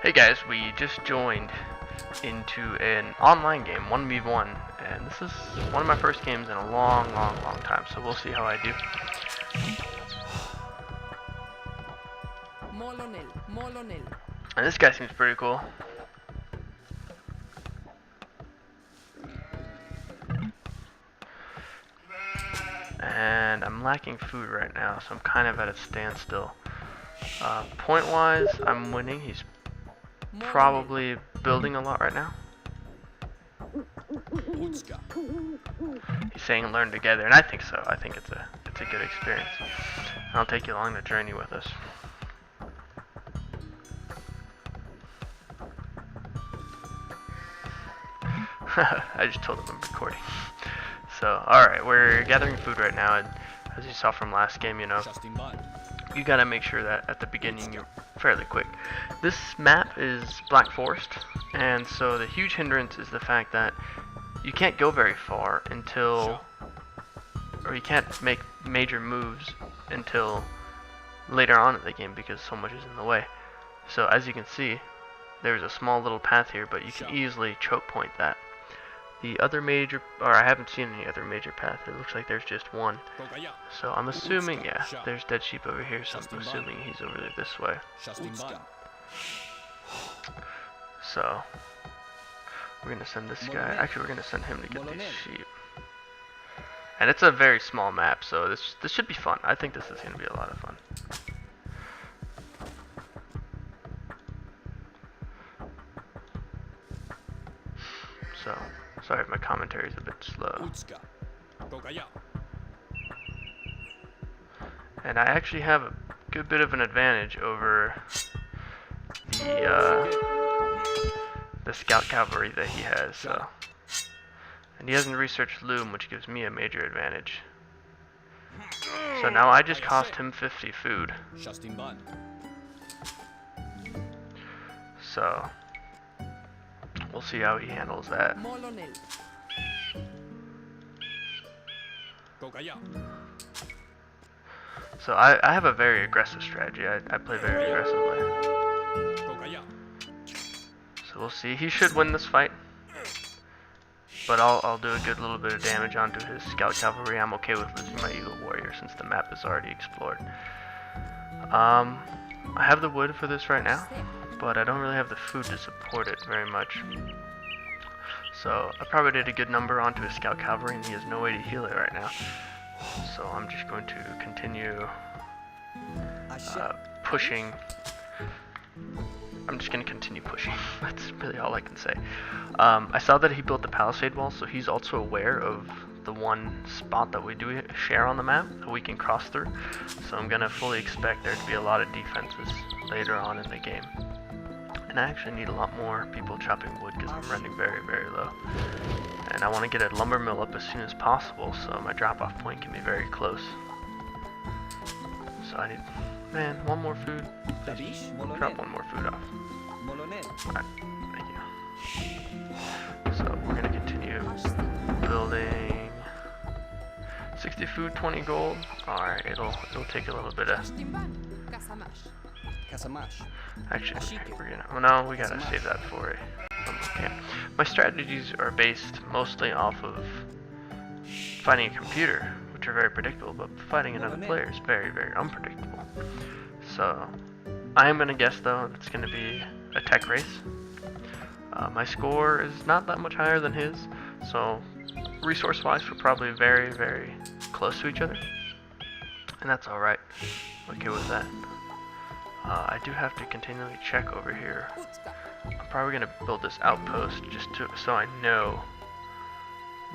Hey guys, we just joined into an online game, 1v1, and this is one of my first games in a long time, so we'll see how I do. And this guy seems pretty cool. And I'm lacking food right now, so I'm kind of at a standstill. Point-wise, I'm winning. He's probably building a lot right now. He's saying learn together, and I think so. I think it's a good experience. I'll take you along the journey with us. I just told him I'm recording. So, alright, we're gathering food right now, and as you saw from last game, you know, you gotta make sure that at the beginning you're fairly quick. This map is Black Forest, and so the huge hindrance is the fact that you can't go very far until, or you can't make major moves until later on in the game because so much is in the way. So as you can see, there's a small little path here, but you can easily choke point that. The other major, or I haven't seen any other major path. It looks like there's just one. So I'm assuming, yeah, there's dead sheep over here, so I'm assuming he's over there this way. So we're gonna send this guy. Actually, we're gonna send him to get these sheep. And it's a very small map, so this should be fun. I think this is gonna be a lot of fun. So, sorry if my commentary is a bit slow. And I actually have a good bit of an advantage over the scout cavalry that he has. So, and he hasn't researched loom, which gives me a major advantage. So now I just cost him 50 food. So we'll see how he handles that. So I have a very aggressive strategy. I play very aggressively. So we'll see. He should win this fight. But I'll do a good little bit of damage onto his scout cavalry. I'm okay with losing my eagle warrior since the map is already explored. I have the wood for this right now, but I don't really have the food to support it very much. So I probably did a good number onto his scout cavalry, and he has no way to heal it right now. So I'm just going to continue pushing. I'm just going to continue pushing. That's really all I can say. I saw that he built the palisade wall, so he's also aware of the one spot that we do share on the map that we can cross through. So I'm going to fully expect there to be a lot of defenses later on in the game. And I actually need a lot more people chopping wood because I'm running very low. And I want to get a lumber mill up as soon as possible so my drop-off point can be very close. So I need, man, one more food. Please drop one more food off. Alright, thank you. So we're going to continue building. 60 food, 20 gold. Alright, it'll take a little bit of... Actually, we're gonna. Oh no, we gotta save that for it. Okay. My strategies are based mostly off of fighting a computer, which are very predictable, but fighting another player is very unpredictable. So, I am gonna guess though it's gonna be a tech race. My score is not that much higher than his, so resource-wise, we're probably very close to each other, and that's all right. I'm okay with that. I do have to continually check over here. I'm probably going to build this outpost just so I know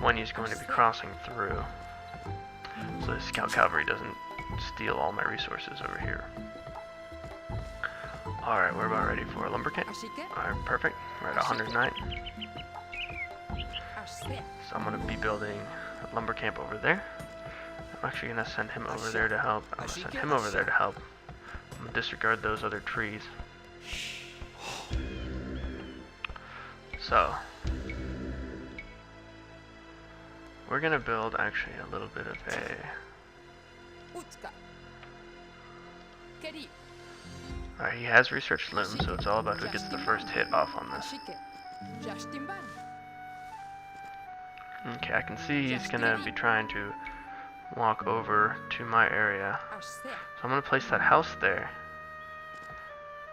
when he's going to be crossing through. So the scout cavalry doesn't steal all my resources over here. Alright, we're about ready for a lumber camp. Alright, perfect. We're at 109. So I'm going to be building a lumber camp over there. I'm actually going to send him over there to help. I'm going to send him over there to help. I'm gonna disregard those other trees. So we're gonna build actually a little bit of a Alright, he has researched loom, so it's all about who gets the first hit off on this. Okay, I can see he's gonna be trying to walk over to my area. So I'm gonna place that house there.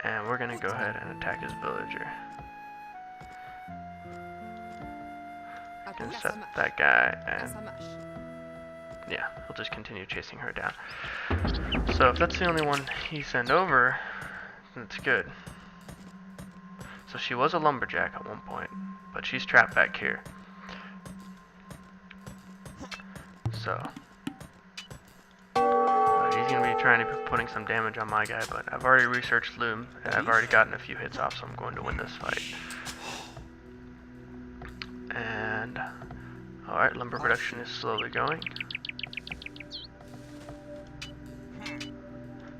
And we're gonna go ahead and attack his villager. Gonna set that guy, and yeah, he'll just continue chasing her down. So if that's the only one he sent over, then it's good. So she was a lumberjack at one point, but she's trapped back here. So he's gonna be trying to be putting some damage on my guy, but I've already researched loom, and I've already gotten a few hits off, so I'm going to win this fight. And alright, lumber production is slowly going.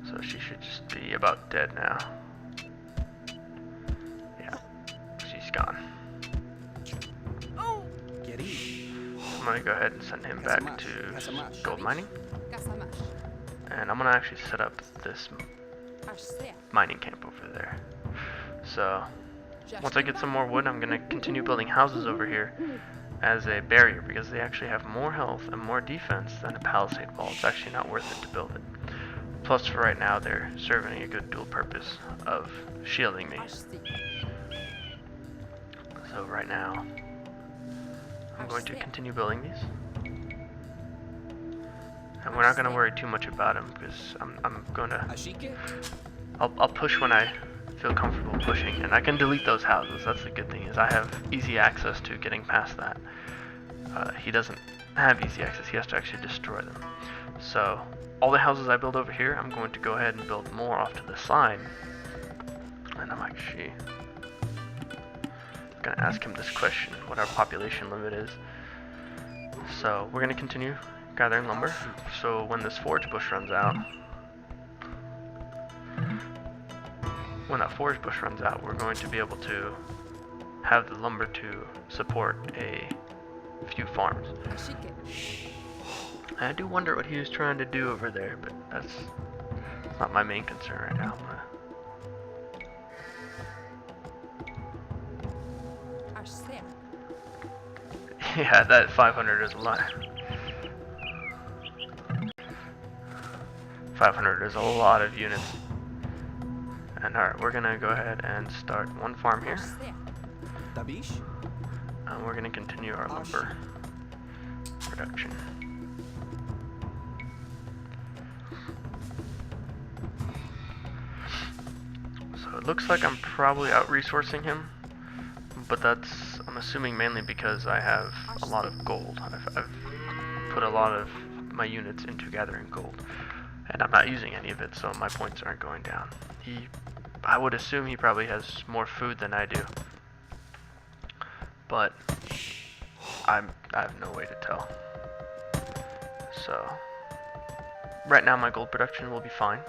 So she should just be about dead now. Yeah, she's gone. I'm gonna go ahead and send him back to gold mining. And I'm gonna actually set up this mining camp over there. So once I get some more wood, I'm going to continue building houses over here as a barrier, because they actually have more health and more defense than a palisade wall. It's actually not worth it to build it. Plus, for right now, they're serving a good dual purpose of shielding me. So right now, I'm going to continue building these. And we're not going to worry too much about them, because I'm going to... I'll push when I feel comfortable pushing, and I can delete those houses. That's the good thing, is I have easy access to getting past that. He doesn't have easy access, he has to actually destroy them. So all the houses I build over here, I'm going to go ahead and build more off to the side. And I'm actually gonna ask him this question, what our population limit is. So we're gonna continue gathering lumber, so when this forage bush runs out, when that forage bush runs out, we're going to be able to have the lumber to support a few farms. I do wonder what he was trying to do over there, but that's not my main concern right now. Yeah, that 500 is a lot. 500 is a lot of units. And alright, we're gonna go ahead and start one farm here. And we're gonna continue our lumber production. So it looks like I'm probably out-resourcing him, but that's, I'm assuming, mainly because I have a lot of gold. I've put a lot of my units into gathering gold, and I'm not using any of it, so my points aren't going down. I would assume he probably has more food than I do, but I have no way to tell. So right now my gold production will be fine,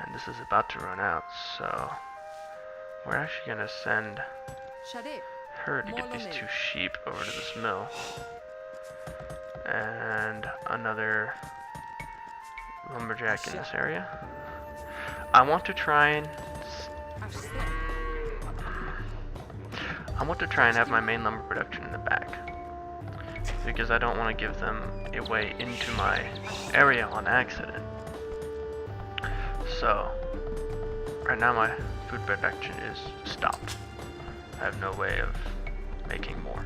and this is about to run out, so we're actually gonna send her to get these 2 sheep over to this mill, and another lumberjack in this area. I want to try and have my main lumber production in the back, because I don't want to give them a way into my area on accident. So right now my food production is stopped. I have no way of making more.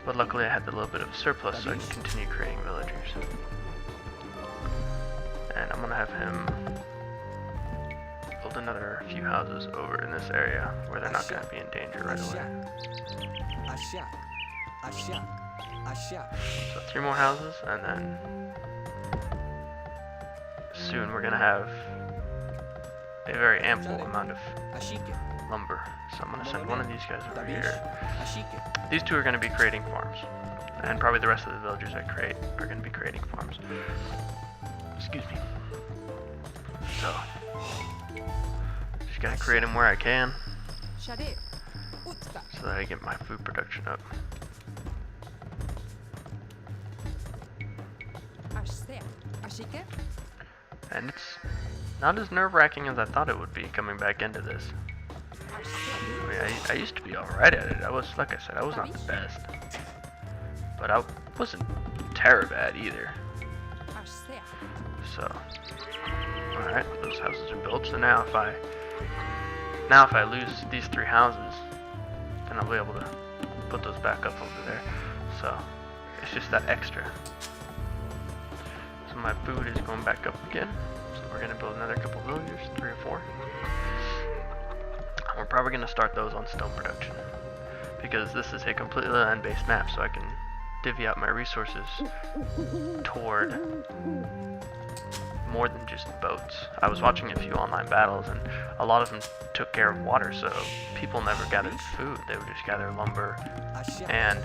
But luckily I had a little bit of surplus, so I can continue creating villagers. And I'm gonna have him build another few houses over in this area where they're not gonna be in danger right away. So 3 more houses, and then soon we're gonna have a very ample amount of lumber. So I'm gonna send one of these guys over here. These 2 are gonna be creating farms, and probably the rest of the villagers I create are gonna be creating farms. Excuse me. So just gotta create them where I can, so that I get my food production up. And it's not as nerve-wracking as I thought it would be coming back into this. I mean, I used to be alright at it. I was, like I said, I was not the best. But I wasn't terror bad either. So, alright, those houses are built. So now if I lose these 3 houses, then I'll be able to put those back up over there. So, it's just that extra. So my food is going back up again. So we're going to build another couple villagers, 3 or 4. We're probably going to start those on stone production, because this is a completely land-based map, so I can divvy out my resources toward more than just boats. I was watching a few online battles, and a lot of them took care of water, so people never gathered food. They would just gather lumber and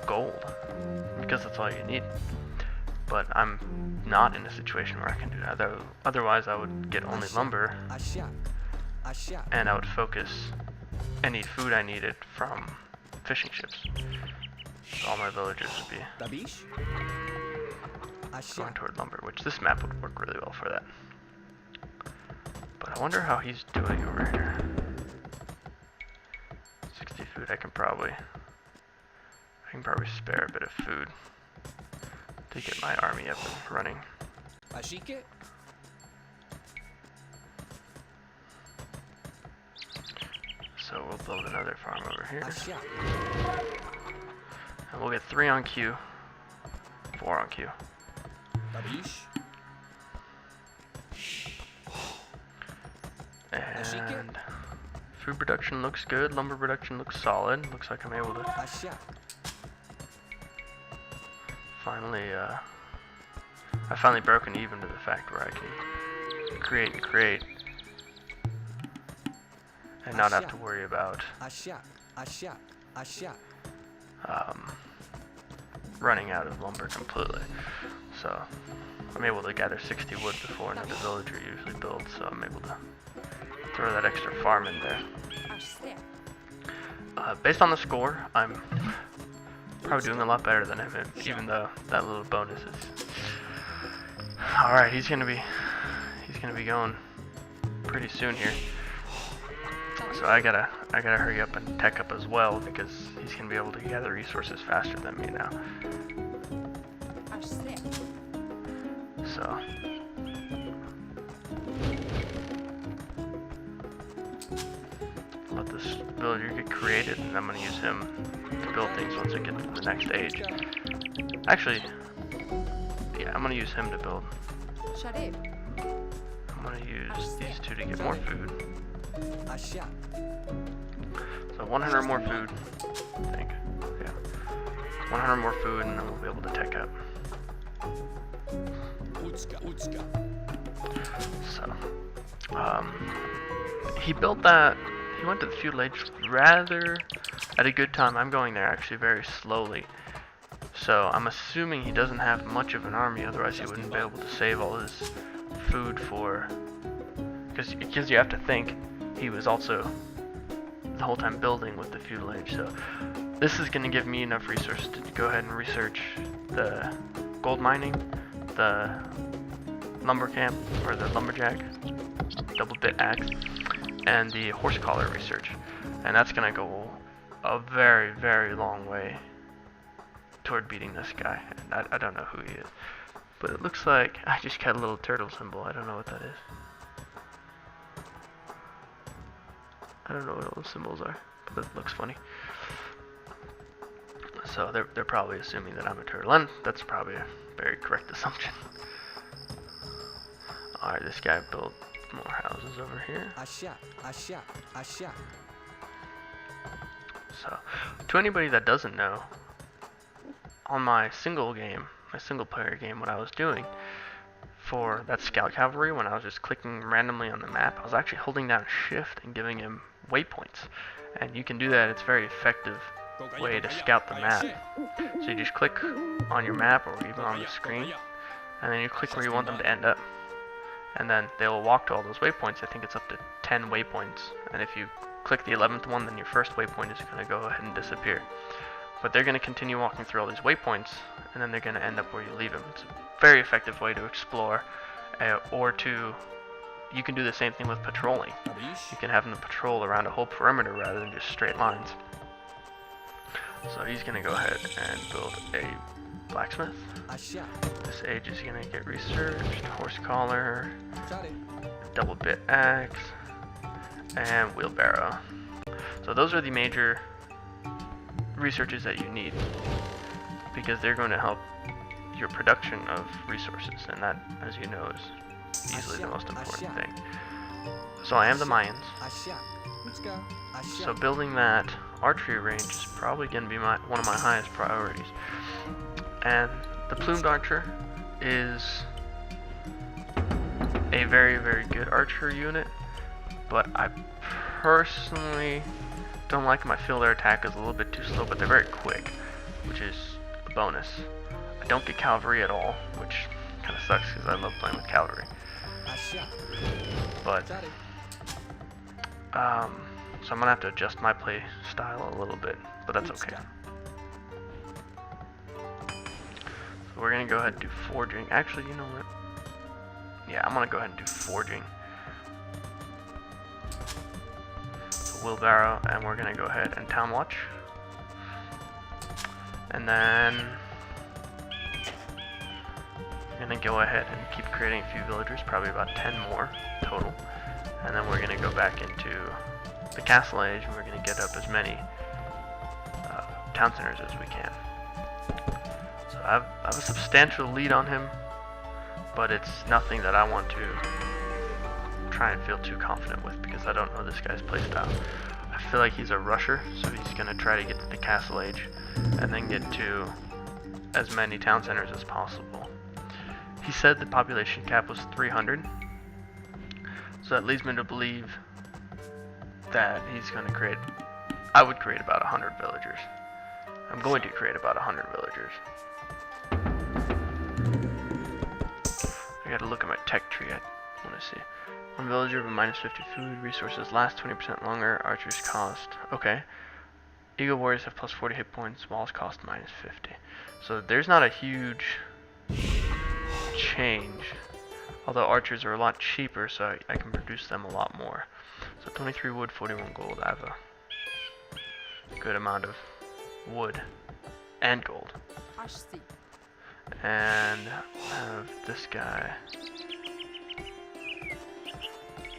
gold, because that's all you need. But I'm not in a situation where I can do that. Otherwise, I would get only lumber, and I would focus any food I needed from fishing ships. So all my villagers would be going toward lumber, which this map would work really well for that. But I wonder how he's doing over here. 60 food. I can probably spare a bit of food to get my army up and running. So we'll build another farm over here. And we'll get 3 on queue, 4 on queue. And food production looks good, lumber production looks solid. Looks like I'm able to finally, I've finally broken even to the fact where I can create, and not have to worry about running out of lumber completely. So I'm able to gather 60 wood before another villager usually builds, so I'm able to throw that extra farm in there. Based on the score, I'm probably doing a lot better than him, even though that little bonus is... Alright, he's gonna be going pretty soon here. So I gotta hurry up and tech up as well, because he's gonna be able to gather resources faster than me now. So let this villager get created, and I'm gonna use him to build things once I get to the next age. Actually, yeah, I'm gonna use him to build. I'm gonna use these 2 to get more food. So 100 more food, I think. Yeah. 100 more food, and then we'll be able to tech up. So, he built that. He went to the feudal age rather at a good time. I'm going there actually very slowly. So I'm assuming he doesn't have much of an army, otherwise he wouldn't be able to save all his food for... Because you have to think, he was also the whole time building with the feudal age. So this is going to give me enough resources to go ahead and research the gold mining, the lumber camp, or the lumberjack, double bit axe, and the horse collar research. And that's going to go a very, very long way toward beating this guy. And I don't know who he is, but it looks like I just got a little turtle symbol. I don't know what that is. I don't know what all the symbols are, but it looks funny. So they're probably assuming that I'm a turtle, and that's probably a very correct assumption. Alright, this guy built more houses over here. So, to anybody that doesn't know, on my single player game, what I was doing for that scout cavalry, when I was just clicking randomly on the map, I was actually holding down shift and giving him waypoints. And you can do that, it's a very effective way to scout the map. So you just click on your map or even on the screen, and then you click where you want them to end up. And then they will walk to all those waypoints. I think it's up to 10 waypoints. And if you click the 11th one, then your first waypoint is going to go ahead and disappear. but they're going to continue walking through all these waypoints, and then they're going to end up where you leave them. It's a very effective way to explore, or to, you can do the same thing with patrolling. You can have them patrol around a whole perimeter rather than just straight lines. So he's going to go ahead and build a blacksmith. This age is going to get researched, horse collar, double bit axe, and wheelbarrow. So those are the major researches that you need, because they're going to help your production of resources, and that, as you know, is easily the most important thing. So I am the Mayans. So building that archery range is probably going to be one of my highest priorities. And the plumed archer is a very, very good archer unit, but I personally don't like them. I feel their attack is a little bit too slow, but they're very quick, which is a bonus. I don't get cavalry at all, which kind of sucks because I love playing with cavalry. But so I'm gonna have to adjust my play style a little bit, but that's okay. So we're gonna go ahead and do forging. Actually, you know what? Yeah, I'm gonna go ahead and do forging. Wheelbarrow, and we're gonna go ahead and town watch, and then we're gonna go ahead and keep creating a few villagers, probably about 10 more total, and then we're gonna go back into the castle age, and we're gonna get up as many town centers as we can. So I have a substantial lead on him, but it's nothing that I want to try and feel too confident with, because I don't know this guy's playstyle. I feel like he's a rusher, so he's going to try to get to the castle age and then get to as many town centers as possible. He said the population cap was 300, so that leads me to believe that he's going to create, I would create about 100 villagers. I'm going to create about 100 villagers. I gotta look at my tech tree. I want to see. One villager with minus 50 food, resources last 20% longer, archers cost, okay. Eagle warriors have plus 40 hit points, walls cost minus 50. So there's not a huge change, although archers are a lot cheaper, so I can produce them a lot more. So 23 wood, 41 gold. I have a good amount of wood and gold. And I have this guy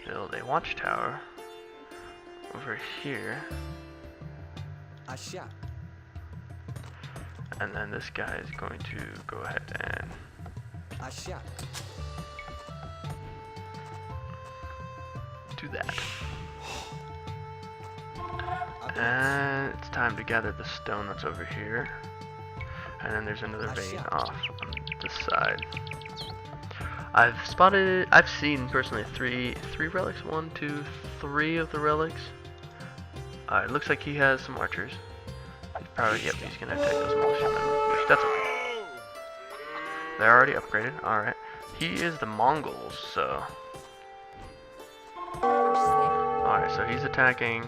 build a watchtower over here, and then this guy is going to go ahead and do that. And it's time to gather the stone that's over here, and then there's another vein off on this side. I've seen personally three relics, 1, 2, 3 of the relics. It looks like he has some archers. He's probably, yep, he's gonna attack those militiamen, which that's okay. They're already upgraded, alright. He is the Mongols, so. Alright, so he's attacking.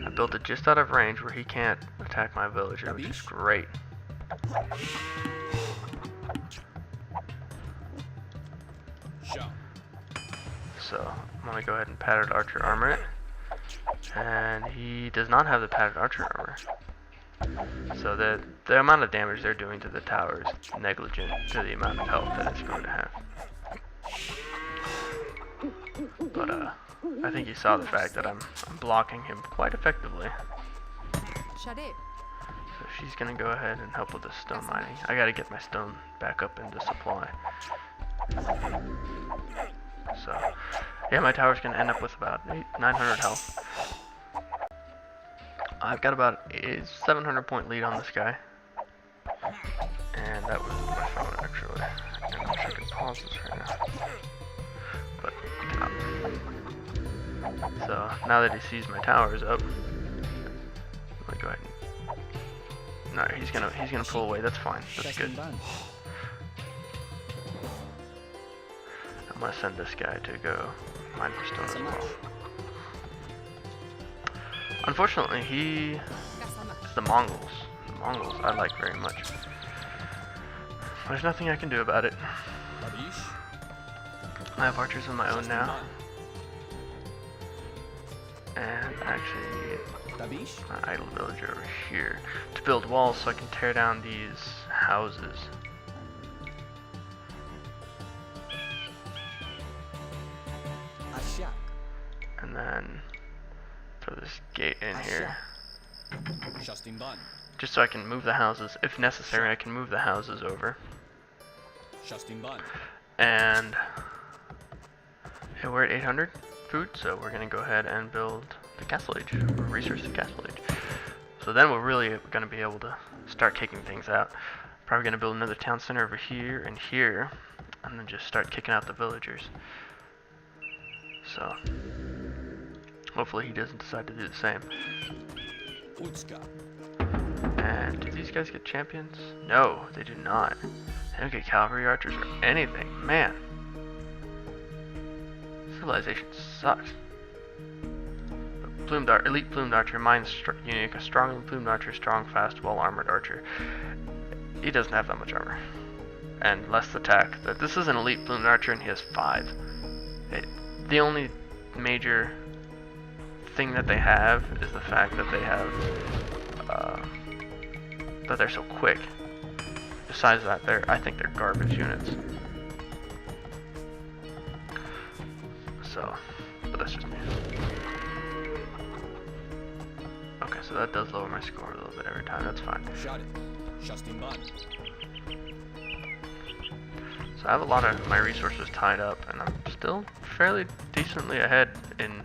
I built it just out of range where he can't attack my villager, which is great. So I'm gonna go ahead and padded archer armor it, and he does not have the padded archer armor. So the amount of damage they're doing to the tower is negligent to the amount of health that it's going to have. But I think you saw the fact that I'm blocking him quite effectively. So she's gonna go ahead and help with the stone mining. I gotta get my stone back up into supply. So, yeah, my tower's gonna end up with about 900 health. I've got about a 700 point lead on this guy. And that was my phone, actually. And I wish I could pause this right now. But, so, now that he sees my tower is up, I'm gonna go ahead and... No, he's gonna pull away, that's fine, that's good. I'm gonna send this guy to go mine for stone as well. Unfortunately, he is the Mongols. The Mongols I like very much. There's nothing I can do about it. I have archers of my own now. And I actually need an idle villager over here to build walls so I can tear down these houses. And then throw this gate in here. Just so I can move the houses. If necessary, I can move the houses over. And yeah, we're at 800 food, so we're going to go ahead and build the castle age, or research the castle age. So then we're really going to be able to start kicking things out. Probably going to build another town center over here and here, and then just start kicking out the villagers. So hopefully he doesn't decide to do the same. And do these guys get champions? No, they do not. They don't get cavalry archers or anything. Man, civilization sucks. But plumed elite plumed archer, mine's unique. A strong plumed archer, strong, fast, well-armored archer. He doesn't have that much armor and less attack. This is an elite plumed archer, and he has 5. The only major thing that they have is the fact that they have that they're so quick. Besides that, I think they're garbage units. So, but that's just me. Okay, so that does lower my score a little bit every time. That's fine. So I have a lot of my resources tied up, and I'm still fairly decently ahead in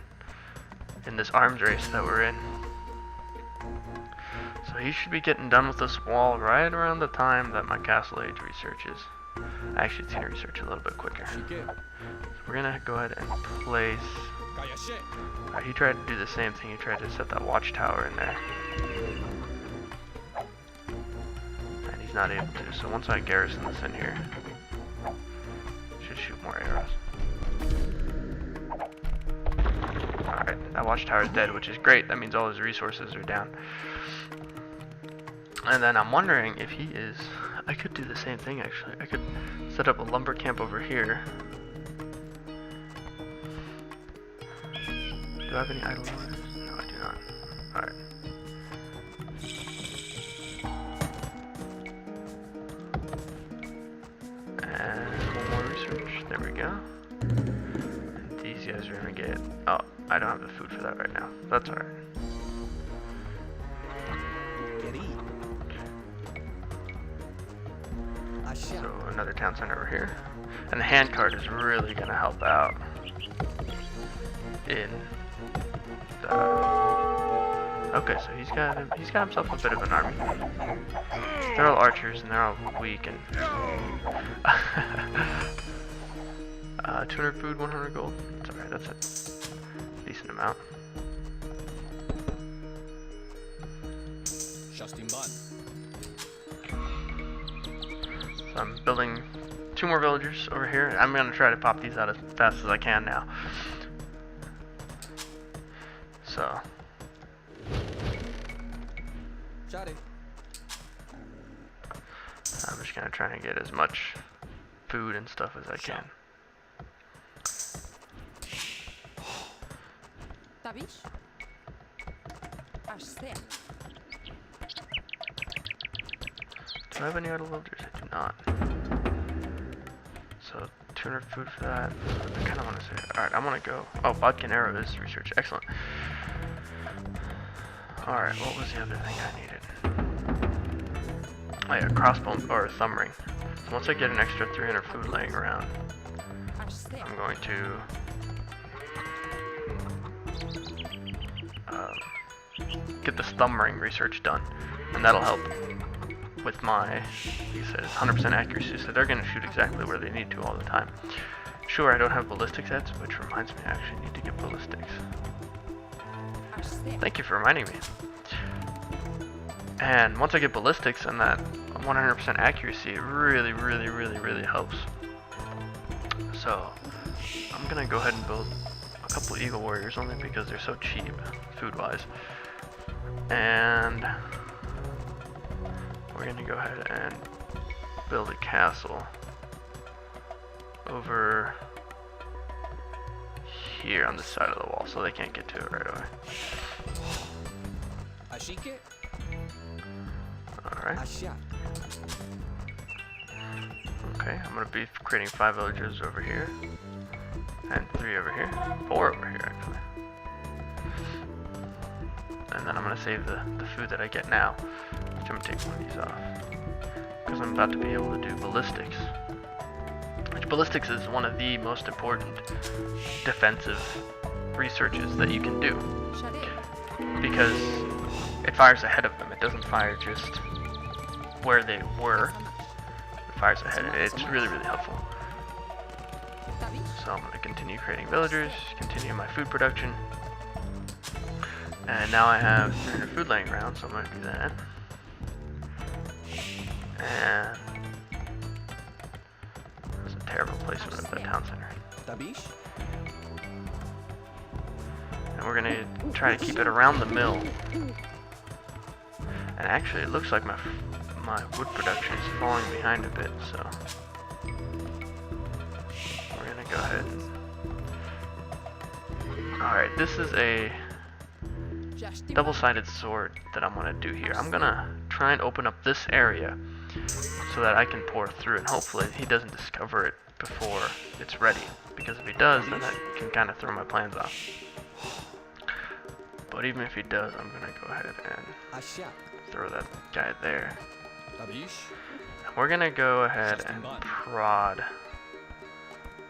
this arms race that we're in. So he should be getting done with this wall right around the time that my castle age research is. Actually, it's gonna research a little bit quicker. So we're gonna go ahead and place. He tried to do the same thing. He tried to set that watchtower in there, and he's not able to. So once I garrison this in here, should shoot more arrows. Alright, that watchtower is dead, which is great. That means all his resources are down. And then I'm wondering if he is... I could do the same thing, actually. I could set up a lumber camp over here. Do I have any idle ones? No, I do not. Alright. And one more research. There we go. And these guys are gonna get... Oh, I don't have the food for that right now. That's alright. So another town center over here. And the handcart is really going to help out in the... Okay, so he's got himself a bit of an army. They're all archers and they're all weak and 200 food, 100 gold. That's alright, that's a decent amount. So I'm building 2 more villagers over here. I'm going to try to pop these out as fast as I can now. So. I'm just going to try and get as much food and stuff as I can. Do I have any idle villagers? I do not. So 200 food for that. I kind of want to say. Alright, I'm going to go. Oh, vodka and arrow is research. Excellent. Alright, what was the other thing I needed? Oh yeah, crossbow or thumb ring. So once I get an extra 300 food laying around, I'm going to get this thumb ring research done, and that'll help with my, he says, 100% accuracy, so they're going to shoot exactly where they need to all the time. Sure, I don't have ballistic sets, which reminds me I actually need to get ballistics. Thank you for reminding me. And once I get ballistics and that 100% accuracy, it really, really, really, really helps. So, I'm going to go ahead and build a couple Eagle Warriors, only because they're so cheap, food-wise. And we're gonna go ahead and build a castle over here on the side of the wall so they can't get to it right away. Alright. Okay, I'm gonna be creating 5 villagers over here. And 3 over here. 4 over here actually. And then I'm gonna save the food that I get now. Which I'm gonna take one of these off. Because I'm about to be able to do ballistics. Which ballistics is one of the most important defensive researches that you can do. Because it fires ahead of them. It doesn't fire just where they were. It fires ahead. It's really, really helpful. So I'm going to continue creating villagers, continue my food production. And now I have 300 food laying around, so I'm going to do that. And that's a terrible placement of the town center. And we're going to try to keep it around the mill. And actually it looks like my wood production is falling behind a bit, so we're going to go ahead. Alright, this is a double-sided sword that I'm going to do here. I'm going to try and open up this area so that I can pour through, and hopefully he doesn't discover it before it's ready. Because if he does, then that can kind of throw my plans off. But even if he does, I'm going to go ahead and throw that guy there. And we're going to go ahead and prod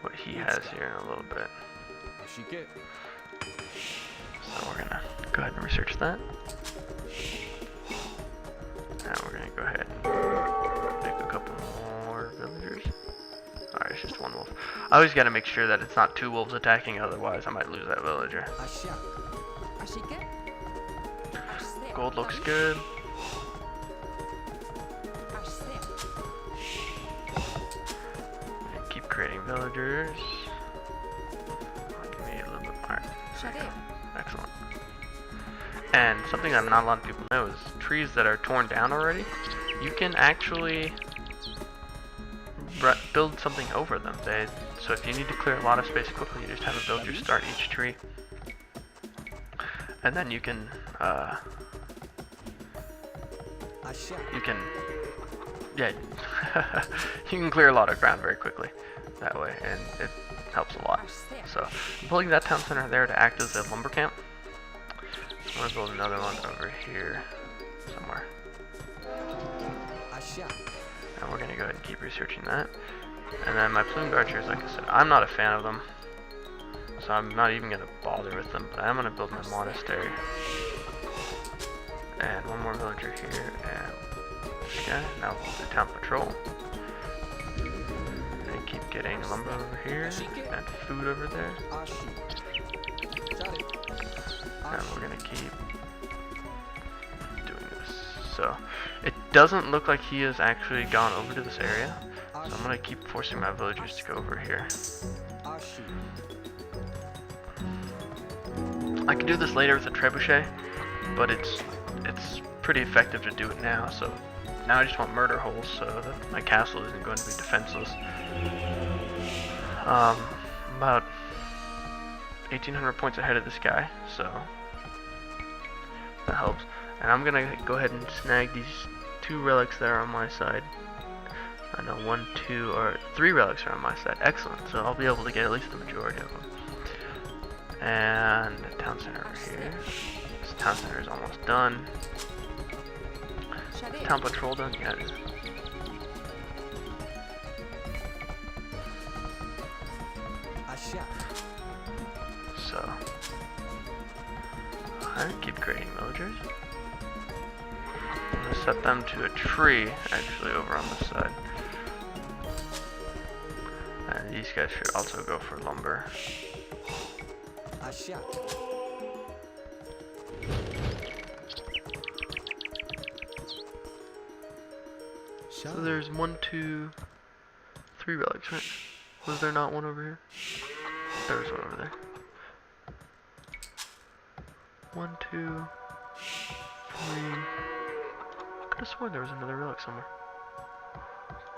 what he has here in a little bit. So we're going to go ahead and research that. And we're going to go ahead and make a couple more villagers. Alright, it's just one wolf. I always got to make sure that it's not 2 wolves attacking, otherwise I might lose that villager. Gold looks good. And keep creating villagers. Give me a little bit more. There we go. Excellent. And something that not a lot of people know is trees that are torn down already, you can actually build something over them. So if you need to clear a lot of space quickly, you just have a villager start each tree. And then you can yeah, you can clear a lot of ground very quickly that way, and it helps a lot. So I'm pulling that town center there to act as a lumber camp. I'm going to build another one over here somewhere. And we're going to go ahead and keep researching that. And then my plumed archers, like I said, I'm not a fan of them, so I'm not even going to bother with them, but I'm going to build my monastery. And one more villager here, and this guy. Now we'll do town patrol. And keep getting lumber over here, and food over there. And we're gonna keep doing this. So, it doesn't look like he has actually gone over to this area, so I'm gonna keep forcing my villagers to go over here. I can do this later with a trebuchet, but it's pretty effective to do it now, so now I just want murder holes so that my castle isn't going to be defenseless. About 1,800 points ahead of this guy, so that helps. And I'm gonna go ahead and snag these 2 relics that are on my side. I know 1, 2, or 3 relics are on my side. Excellent. So I'll be able to get at least the majority of them. And the town center over here. This town center is almost done. Town patrol done? Yeah, it is. So, I keep creating villagers. I'm gonna set them to a tree, actually, over on this side. And these guys should also go for lumber. So there's 1, 2, 3 relics, right? Was there not one over here? There was one over there. 1, 2, 3. Could have sworn there was another relic somewhere.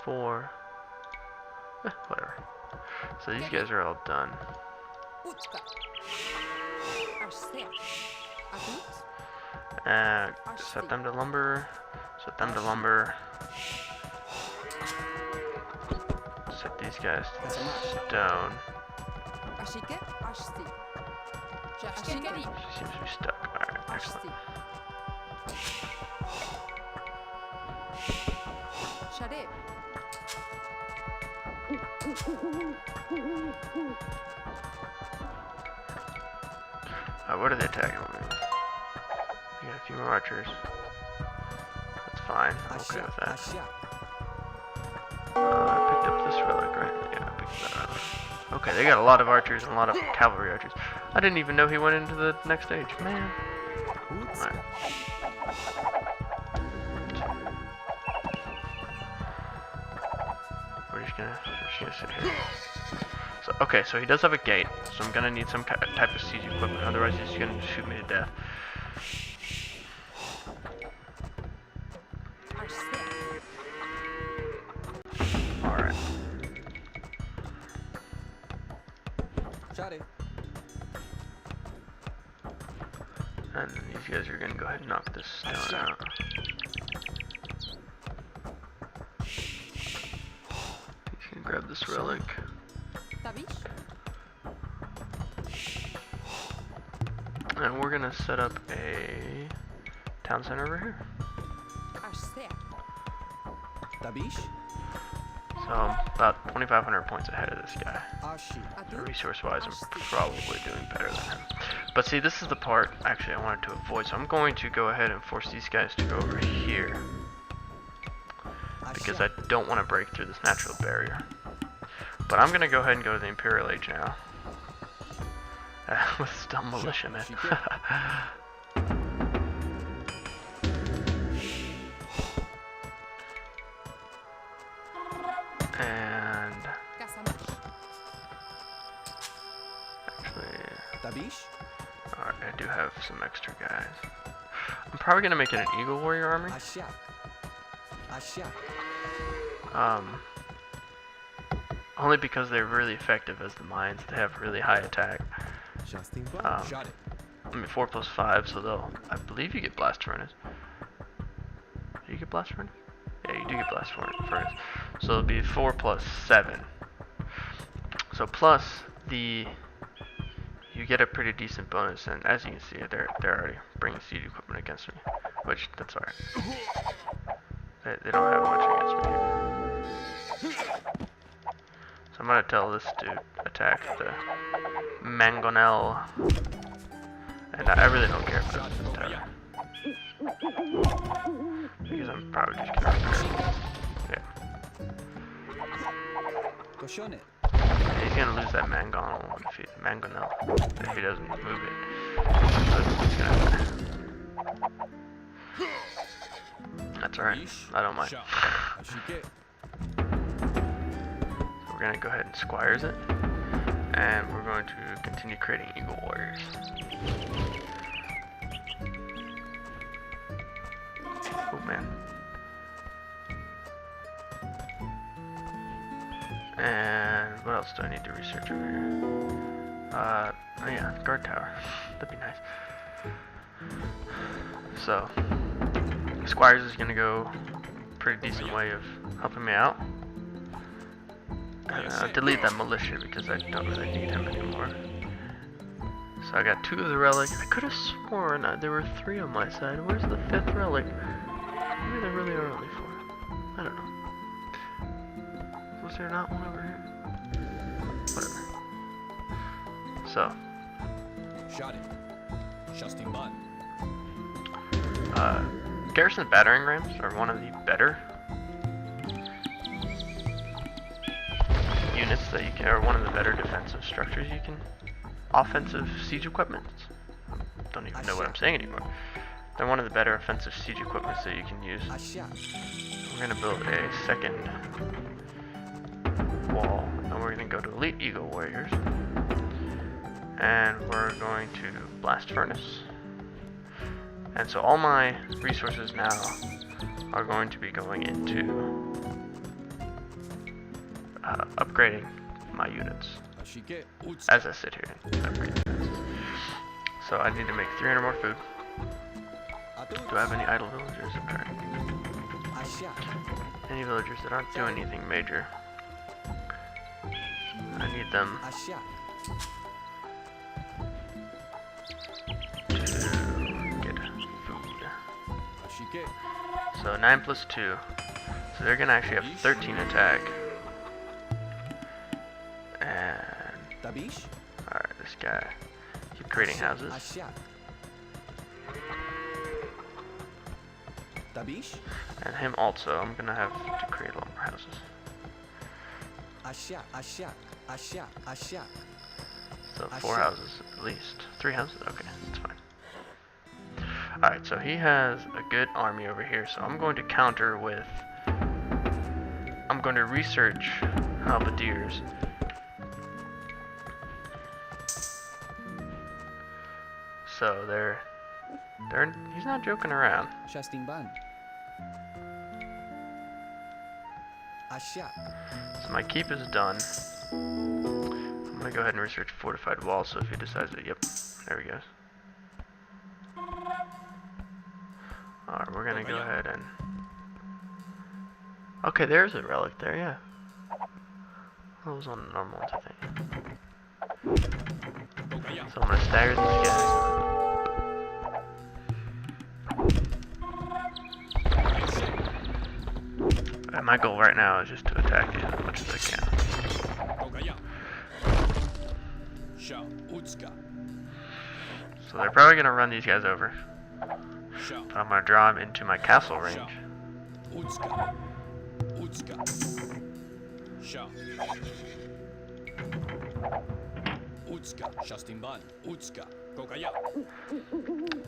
4. Whatever. So these guys are all done. And set them to lumber. Set them to lumber. Set these guys to stone. She seems to be stuck. Alright, excellent. What are they attacking with? We got a few more archers. That's fine. I'm okay with that. I picked up this relic, right? Yeah, I picked that relic. Okay, they got a lot of archers and a lot of cavalry archers. I didn't even know he went into the next stage. Man. Alright. We're just gonna sit here. So, okay, so he does have a gate, so I'm gonna need some type of siege equipment, otherwise he's gonna shoot me to death. Alright. And then these guys are gonna go ahead and knock this stone out. He's gonna grab this relic. And we're gonna set up a town center over here. So about 2,500 points ahead of this guy. Resource-wise, I'm probably doing better than him. But see, this is the part actually I wanted to avoid. So I'm going to go ahead and force these guys to go over here, because I don't want to break through this natural barrier. But I'm gonna go ahead and go to the Imperial Age now. With still militia, man. And actually, alright, I do have some extra guys. I'm probably gonna make it an Eagle Warrior army. Only because they're really effective as the mines. They have really high attack. I mean 4+5, so they'll. I believe you get blast furnace. Do you get blast furnace? Yeah, you do get blast furnace. So it'll be 4+7. So plus the, you get a pretty decent bonus, and as you can see, they're already bringing siege equipment against me, which that's alright. They don't have much against me. So I'm gonna tell this to attack the Mangonel, and I really don't care if this is tower, because I'm probably just gonna repair it. Yeah. He's gonna lose that Mangonel if he doesn't move it. So it's gonna That's alright. I don't mind. So we're gonna go ahead and squires it, and we're going to continue creating Eagle Warriors. Oh man. And what else do I need to research over here? Oh yeah, guard tower. That'd be nice. So, Squires is gonna go pretty decent way of helping me out. And delete that militia because I don't really need him anymore. So I got 2 of the relic. I could have sworn there were 3 on my side. Where's the 5th relic? Maybe they really are only 4. I don't know. Was there not one over here? Whatever. So. Garrison battering rams are one of the better units that you can, or one of the better defensive structures you can, offensive siege equipment. Don't even know what I'm saying anymore. They're one of the better offensive siege equipments that you can use. We're gonna build a second wall, and we're gonna go to Elite Eagle Warriors, and we're going to blast furnace, And so all my resources now are going to be going into upgrading my units as I sit here and upgrade units. So I need to make 300 more food. Do I have any idle villagers? I'm trying. Any villagers that aren't doing anything major. I need them to get food. So 9 plus 2. So they're gonna actually have 13 attack. And alright, this guy. Keep creating houses. And him also, I'm gonna have to create a lot more houses. So 4 houses at least. 3 houses? Okay, that's fine. Alright, so he has a good army over here, so I'm going to counter with... I'm going to research halberdiers. So he's not joking around. So my keep is done. I'm gonna go ahead and research fortified walls, so if he decides that, yep, there he goes. Alright, we're gonna go ahead and... Okay, there's a relic there, yeah. That was on the normal ones, I think. So I'm gonna stagger these guys. And my goal right now is just to attack these as much as I can. So they're probably gonna run these guys over. But I'm gonna draw them into my castle range.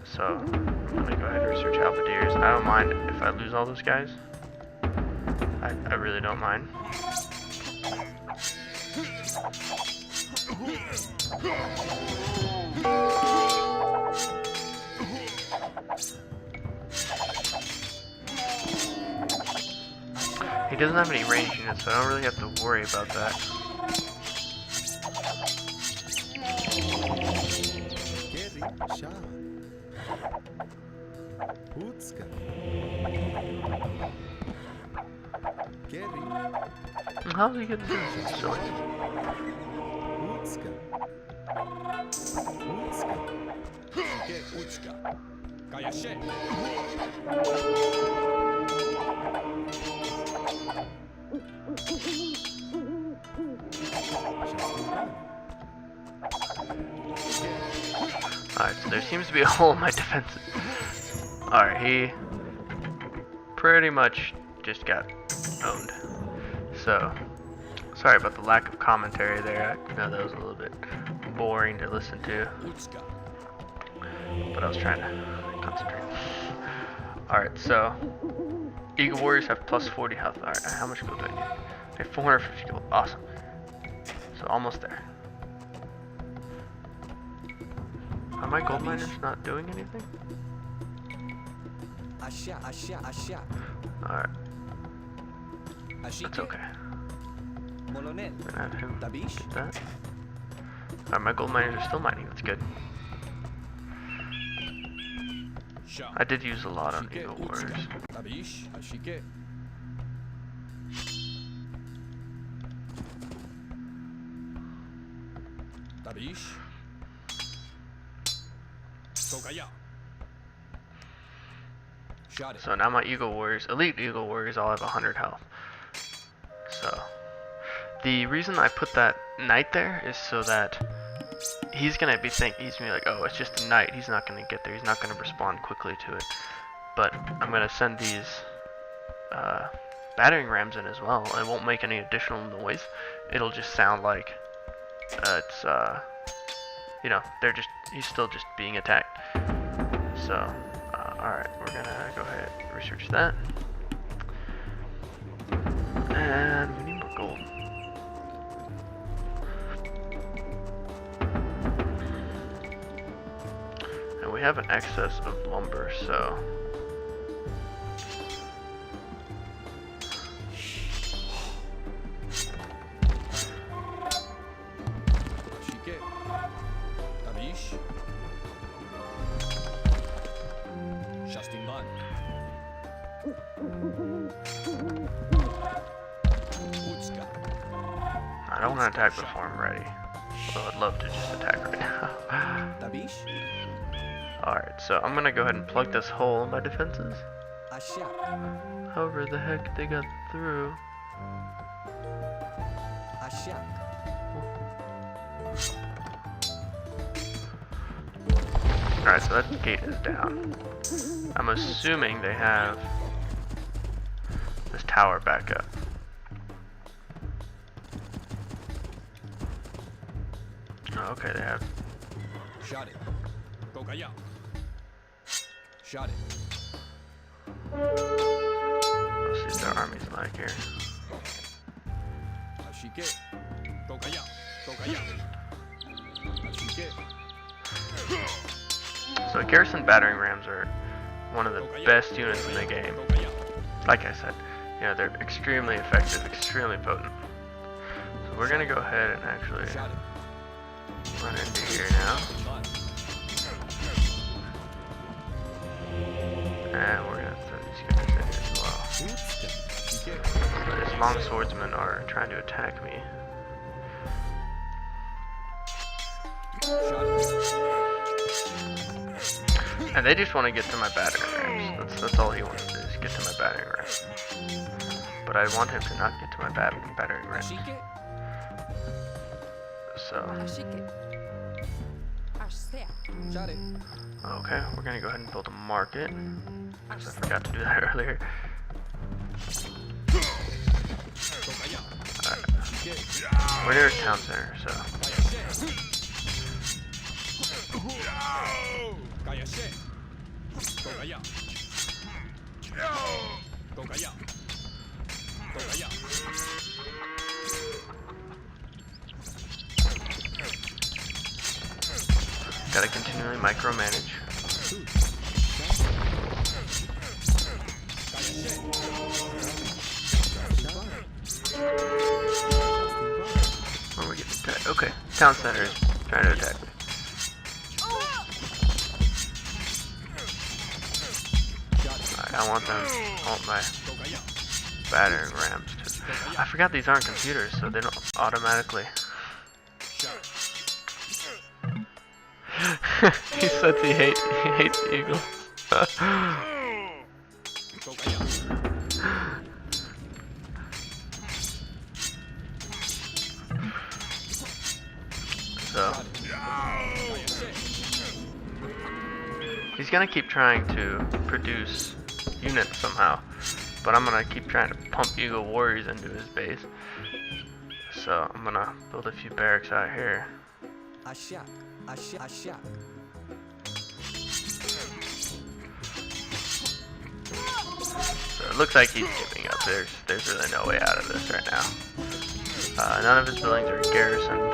So I'm gonna go ahead and research halberdiers. I don't mind if I lose all those guys. I really don't mind. He doesn't have any range units, so I don't really have to worry about that. How's he getting this? Silly. Alright, so there seems to be a hole in my defenses. Alright, he pretty much just got owned. So, sorry about the lack of commentary there. I know that was a little bit boring to listen to. But I was trying to concentrate. Alright, so Eagle Warriors have plus 40 health. Alright, how much gold do I need? I have 450 gold. Awesome. So almost there. Are my gold miners not doing anything? Alright. That's okay. I'm gonna have him do that. Alright, my gold miners are still mining. That's good. I did use a lot on Eagle Warriors. So now my Eagle Warriors, Elite Eagle Warriors, all have 100 health. So the reason I put that knight there is so that he's gonna be like, oh, it's just a knight. He's not gonna get there. He's not gonna respond quickly to it. But I'm gonna send these battering rams in as well. It won't make any additional noise. It'll just sound like it's you know, he's still just being attacked. So alright, we're gonna go ahead and research that. And we need more gold. And we we have an excess of lumber, so I don't want to attack before I'm ready. Well, I'd love to just attack right now. Alright, so I'm gonna go ahead and plug this hole in my defenses. However the heck they got through. Alright, so that gate is down. I'm assuming they have this tower back up. Oh, okay, they have. Shot it. Go Kaya. Shot it. Let's see what their army's like here. Ashike. Go Kaya. Go Kaya. Ashike. So garrison battering rams are one of the best units in the game. Like I said, you know, they're extremely effective, extremely potent. So we're gonna go ahead and actually run into here now. And we're gonna throw these guys in as well. So these long swordsmen are trying to attack me. And they just want to get to my battering rams. That's all he wants to do, is get to my battering rams. But I want him to not get to my battering rams. So. Okay, we're gonna go ahead and build a market. Because I forgot to do that earlier. Alright. We're near a town center, so. Gotta continually micromanage. Where are we getting attacked? Okay, town center is trying to attack me. Alright, I want my battering rams to. I forgot these aren't computers, so they don't automatically. He says he hates eagles. So he's gonna keep trying to produce units somehow, but I'm gonna keep trying to pump eagle warriors into his base. So I'm gonna build a few barracks out here. So it looks like he's giving up. There's really no way out of this right now. None of his buildings are garrisoned.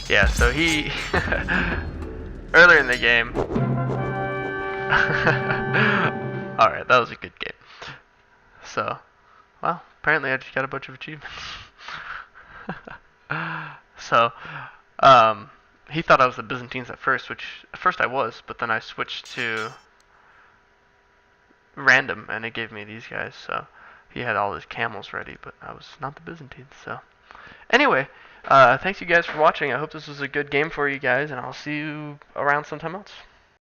Yeah, so he earlier in the game. Alright, that was a good game. So, well, apparently I just got a bunch of achievements. So, he thought I was the Byzantines at first, which at first I was, but then I switched to random and it gave me these guys. So he had all his camels ready, but I was not the Byzantines. So anyway, thanks you guys for watching. I hope this was a good game for you guys, and I'll see you around sometime else.